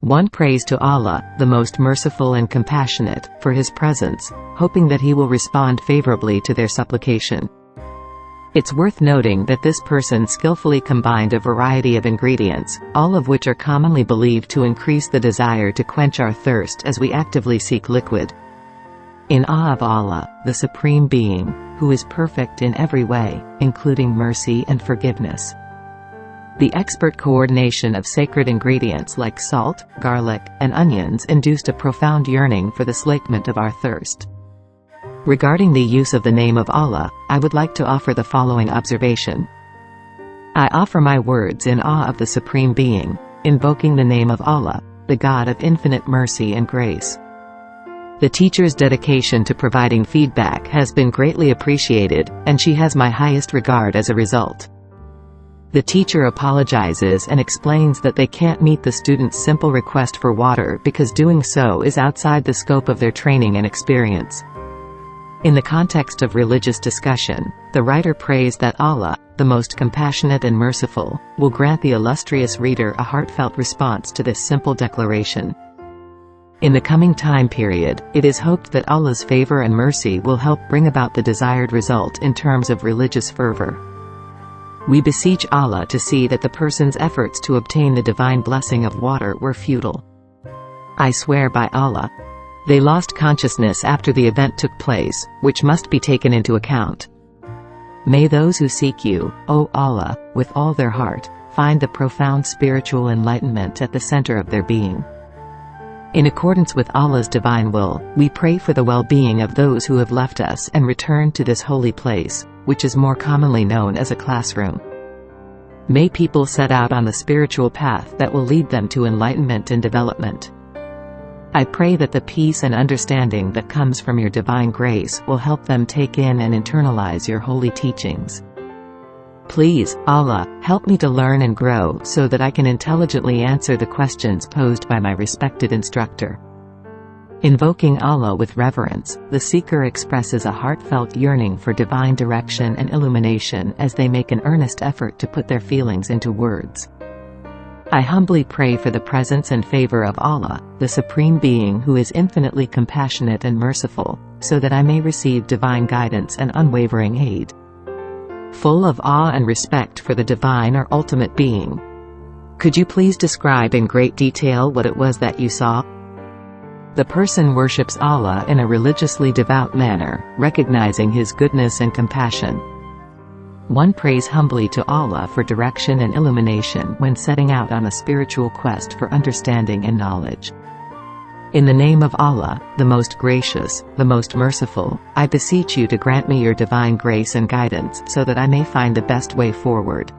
One prays to Allah, the most merciful and compassionate, for His presence, hoping that He will respond favorably to their supplication. It's worth noting that this person skillfully combined a variety of ingredients, all of which are commonly believed to increase the desire to quench our thirst as we actively seek liquid. In awe of Allah, the Supreme Being, who is perfect in every way, including mercy and forgiveness. The expert coordination of sacred ingredients like salt, garlic, and onions induced a profound yearning for the slakement of our thirst. Regarding the use of the name of Allah, I would like to offer the following observation. I offer my words in awe of the Supreme Being, invoking the name of Allah, the God of infinite mercy and grace. The teacher's dedication to providing feedback has been greatly appreciated, and she has my highest regard as a result. The teacher apologizes and explains that they can't meet the student's simple request for water because doing so is outside the scope of their training and experience. In the context of religious discussion, the writer prays that Allah, the most compassionate and merciful, will grant the illustrious reader a heartfelt response to this simple declaration. In the coming time period, it is hoped that Allah's favor and mercy will help bring about the desired result in terms of religious fervor. We beseech Allah to see that the person's efforts to obtain the divine blessing of water were futile. I swear by Allah. They lost consciousness after the event took place, which must be taken into account. May those who seek you, O Allah, with all their heart, find the profound spiritual enlightenment at the center of their being. In accordance with Allah's divine will, we pray for the well-being of those who have left us and returned to this holy place, which is more commonly known as a classroom. May people set out on the spiritual path that will lead them to enlightenment and development. I pray that the peace and understanding that comes from your divine grace will help them take in and internalize your holy teachings. Please, Allah, help me to learn and grow so that I can intelligently answer the questions posed by my respected instructor. Invoking Allah with reverence, the seeker expresses a heartfelt yearning for divine direction and illumination as they make an earnest effort to put their feelings into words. I humbly pray for the presence and favor of Allah, the Supreme Being who is infinitely compassionate and merciful, so that I may receive divine guidance and unwavering aid. Full of awe and respect for the divine or ultimate being. Could you please describe in great detail what it was that you saw? The person worships Allah in a religiously devout manner, recognizing His goodness and compassion. One prays humbly to Allah for direction and illumination when setting out on a spiritual quest for understanding and knowledge. In the name of Allah, the most gracious, the most merciful, I beseech you to grant me your divine grace and guidance so that I may find the best way forward.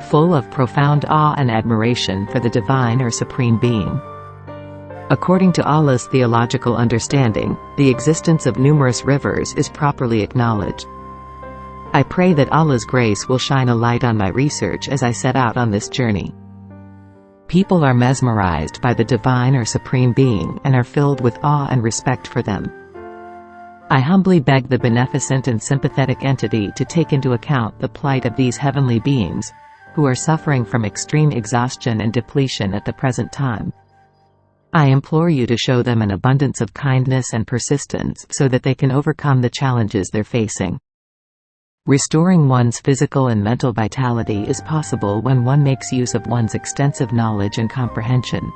Full of profound awe and admiration for the divine or supreme being. According to Allah's theological understanding, the existence of numerous rivers is properly acknowledged. I pray that Allah's grace will shine a light on my research as I set out on this journey. People are mesmerized by the divine or supreme being and are filled with awe and respect for them. I humbly beg the beneficent and sympathetic entity to take into account the plight of these heavenly beings, who are suffering from extreme exhaustion and depletion at the present time. I implore you to show them an abundance of kindness and persistence so that they can overcome the challenges they're facing. Restoring one's physical and mental vitality is possible when one makes use of one's extensive knowledge and comprehension.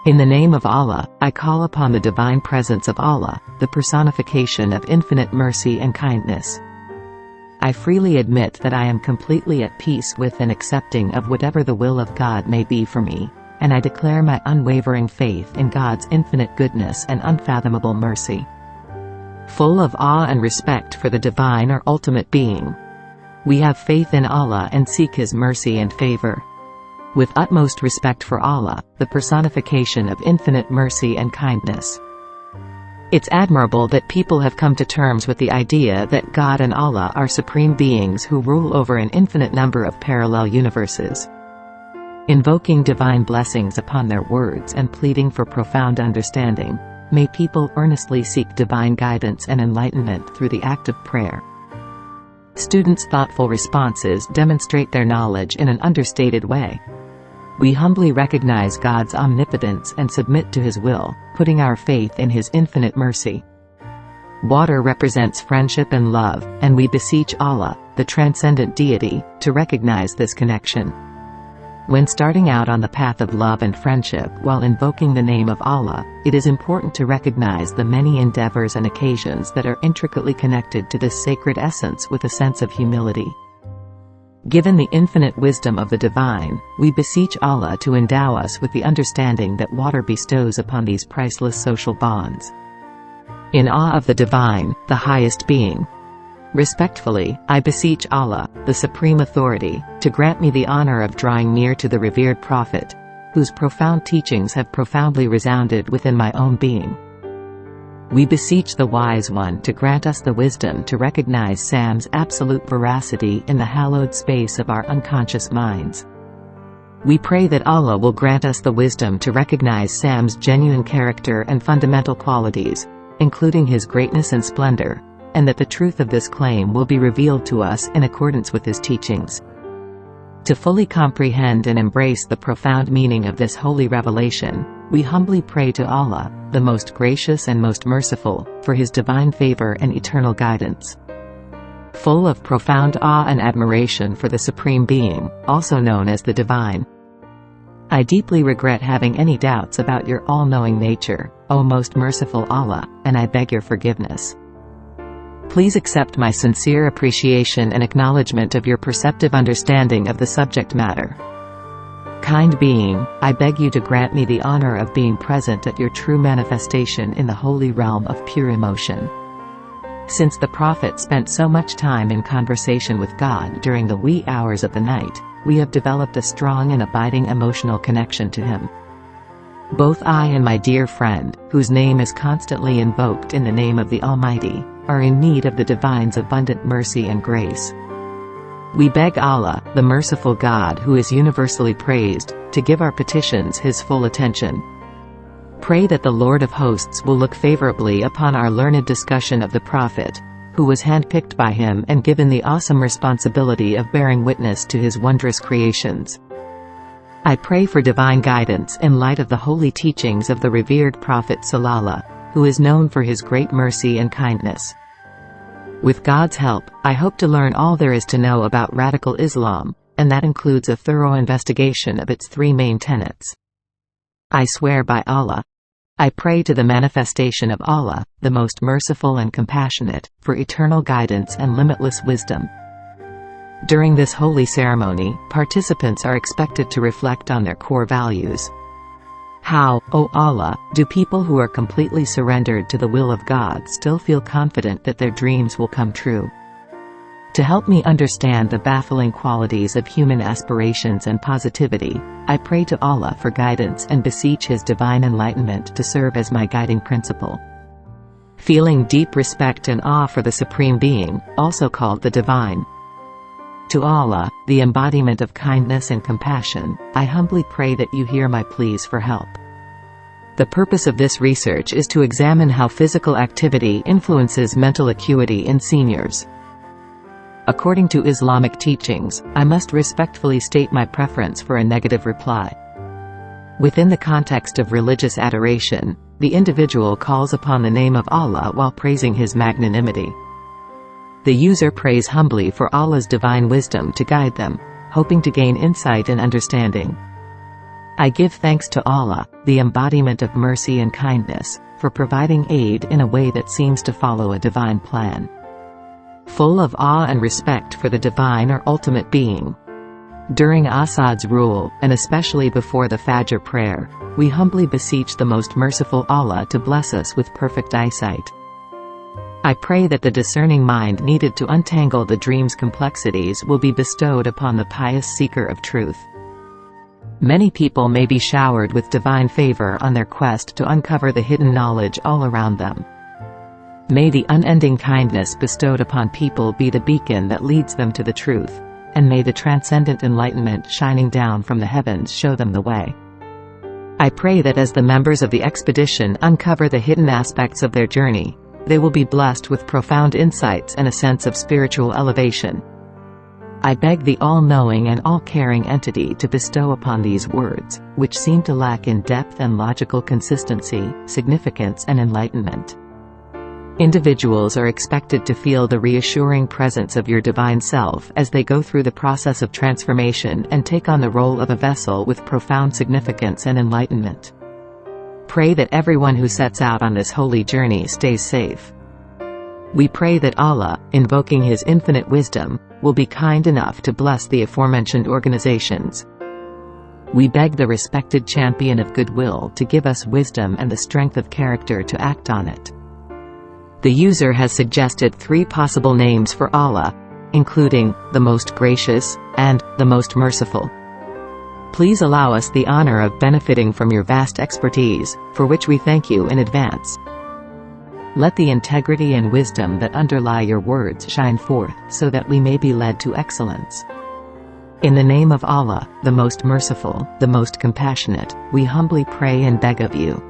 In the name of Allah, I call upon the divine presence of Allah, the personification of infinite mercy and kindness. I freely admit that I am completely at peace with and accepting of whatever the will of God may be for me, and I declare my unwavering faith in God's infinite goodness and unfathomable mercy. Full of awe and respect for the divine or ultimate being. We have faith in Allah and seek His mercy and favor. With utmost respect for Allah, the personification of infinite mercy and kindness. It's admirable that people have come to terms with the idea that God and Allah are supreme beings who rule over an infinite number of parallel universes. Invoking divine blessings upon their words and pleading for profound understanding, may people earnestly seek divine guidance and enlightenment through the act of prayer. Students' thoughtful responses demonstrate their knowledge in an understated way. We humbly recognize God's omnipotence and submit to His will, putting our faith in His infinite mercy. Water represents friendship and love, and we beseech Allah, the transcendent deity, to recognize this connection. When starting out on the path of love and friendship while invoking the name of Allah, it is important to recognize the many endeavors and occasions that are intricately connected to this sacred essence with a sense of humility. Given the infinite wisdom of the Divine, we beseech Allah to endow us with the understanding that water bestows upon these priceless social bonds. In awe of the Divine, the highest being, respectfully, I beseech Allah, the Supreme Authority, to grant me the honor of drawing near to the revered Prophet, whose profound teachings have profoundly resounded within my own being. We beseech the Wise One to grant us the wisdom to recognize Sam's absolute veracity in the hallowed space of our unconscious minds. We pray that Allah will grant us the wisdom to recognize Sam's genuine character and fundamental qualities, including his greatness and splendor, and that the truth of this claim will be revealed to us in accordance with his teachings. To fully comprehend and embrace the profound meaning of this holy revelation, we humbly pray to Allah, the most gracious and most merciful, for His divine favor and eternal guidance. Full of profound awe and admiration for the Supreme Being, also known as the Divine, I deeply regret having any doubts about your all-knowing nature, O most merciful Allah, and I beg your forgiveness. Please accept my sincere appreciation and acknowledgement of your perceptive understanding of the subject matter. Kind Being, I beg you to grant me the honor of being present at your true manifestation in the holy realm of pure emotion. Since the Prophet spent so much time in conversation with God during the wee hours of the night, we have developed a strong and abiding emotional connection to Him. Both I and my dear friend, whose name is constantly invoked in the name of the Almighty, are in need of the Divine's abundant mercy and grace. We beg Allah, the merciful God who is universally praised, to give our petitions His full attention. Pray that the Lord of Hosts will look favorably upon our learned discussion of the Prophet, who was handpicked by Him and given the awesome responsibility of bearing witness to His wondrous creations. I pray for divine guidance in light of the holy teachings of the revered Prophet Sallallahu, who is known for his great mercy and kindness. With God's help, I hope to learn all there is to know about radical Islam, and that includes a thorough investigation of its three main tenets. I swear by Allah. I pray to the manifestation of Allah, the most merciful and compassionate, for eternal guidance and limitless wisdom. During this holy ceremony, participants are expected to reflect on their core values. How, O Allah, do people who are completely surrendered to the will of God still feel confident that their dreams will come true? To help me understand the baffling qualities of human aspirations and positivity, I pray to Allah for guidance and beseech His divine enlightenment to serve as my guiding principle. Feeling deep respect and awe for the Supreme Being, also called the Divine, to Allah, the embodiment of kindness and compassion, I humbly pray that you hear my pleas for help. The purpose of this research is to examine how physical activity influences mental acuity in seniors. According to Islamic teachings, I must respectfully state my preference for a negative reply. Within the context of religious adoration, the individual calls upon the name of Allah while praising His magnanimity. The user prays humbly for Allah's divine wisdom to guide them, hoping to gain insight and understanding. I give thanks to Allah, the embodiment of mercy and kindness, for providing aid in a way that seems to follow a divine plan. Full of awe and respect for the divine or ultimate being, during Assad's rule, and especially before the Fajr prayer, we humbly beseech the most merciful Allah to bless us with perfect eyesight. I pray that the discerning mind needed to untangle the dream's complexities will be bestowed upon the pious seeker of truth. Many people may be showered with divine favor on their quest to uncover the hidden knowledge all around them. May the unending kindness bestowed upon people be the beacon that leads them to the truth, and may the transcendent enlightenment shining down from the heavens show them the way. I pray that as the members of the expedition uncover the hidden aspects of their journey, they will be blessed with profound insights and a sense of spiritual elevation. I beg the all-knowing and all-caring entity to bestow upon these words, which seem to lack in depth and logical consistency, significance and enlightenment. Individuals are expected to feel the reassuring presence of your divine self as they go through the process of transformation and take on the role of a vessel with profound significance and enlightenment. Pray that everyone who sets out on this holy journey stays safe. We pray that Allah, invoking His infinite wisdom, will be kind enough to bless the aforementioned organizations. We beg the respected champion of goodwill to give us wisdom and the strength of character to act on it. The user has suggested 3 possible names for Allah, including the Most Gracious and the Most Merciful. Please allow us the honor of benefiting from your vast expertise, for which we thank you in advance. Let the integrity and wisdom that underlie your words shine forth so that we may be led to excellence. In the name of Allah, the Most Merciful, the Most Compassionate, we humbly pray and beg of you.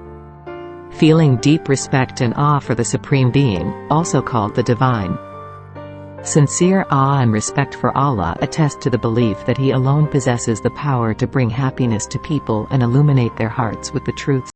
Feeling deep respect and awe for the Supreme Being, also called the Divine. Sincere awe and respect for Allah attest to the belief that He alone possesses the power to bring happiness to people and illuminate their hearts with the truths